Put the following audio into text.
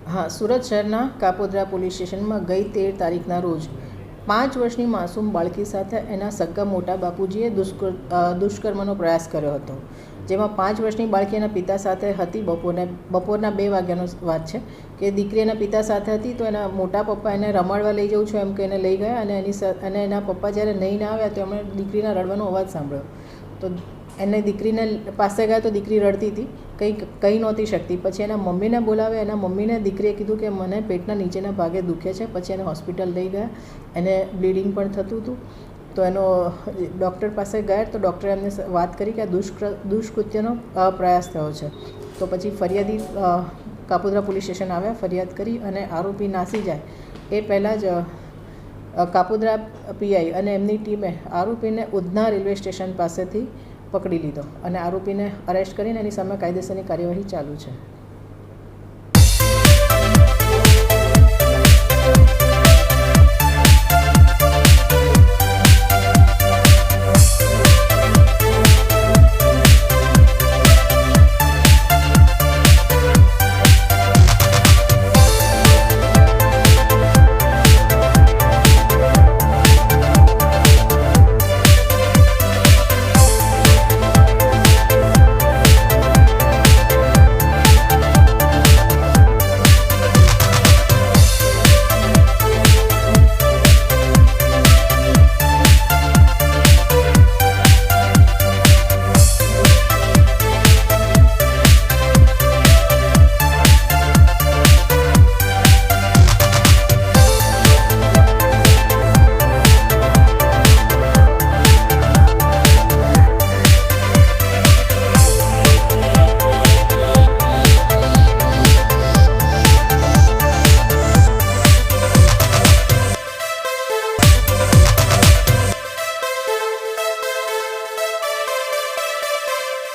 हाँ, सूरत शहरना कापोद्रा पोलीस स्टेशનમાં ગઈ 13 તારીખના રોજ 5 વર્ષની માસૂમ બાળકી સાથે એના સગા મોટા બાપુજીએ દુષ્કર્મનો પ્રયાસ કર્યો હતો, જેમાં 5 વર્ષની બાળકી એના પિતા સાથે હતી. બપોરના 2 વાગ્યાનો વાત છે કે દીકરી એના પિતા સાથે હતી, તો એના મોટા પપ્પા એને રમાડવા લઈ જવું છું એમ કે એને લઈ ગયા, અને એના પપ્પા જ્યારે નહીં ના આવ્યા તો એમણે દીકરીના રડવાનો અવાજ સાંભળ્યો. તો એને દીકરીને પાસે ગયા તો દીકરી રડતી હતી, કંઈ નહોતી શકતી. પછી એના મમ્મીને બોલાવે. એના મમ્મીને દીકરીએ કીધું કે મને પેટના નીચેના ભાગે દુખે છે. પછી એને હોસ્પિટલ લઈ ગયા. એને બ્લીડિંગ પણ થતું હતું. તો એનો ડૉક્ટર પાસે ગયા તો ડૉક્ટરે એમને વાત કરી કે આ દુષ્કૃત્યનો પ્રયાસ થયો છે. તો પછી ફરિયાદી કાપોદ્રા પોલીસ સ્ટેશન આવ્યા, ફરિયાદ કરી, અને આરોપી નાસી જાય એ પહેલાં જ કાપોદ્રા પીઆઈ અને એમની ટીમે આરોપીને ઉધના રેલવે સ્ટેશન પાસેથી પકડી લીધો અને આરોપીને અરેસ્ટ કરીને એની સામે કાયદેસરની કાર્યવાહી ચાલુ છે.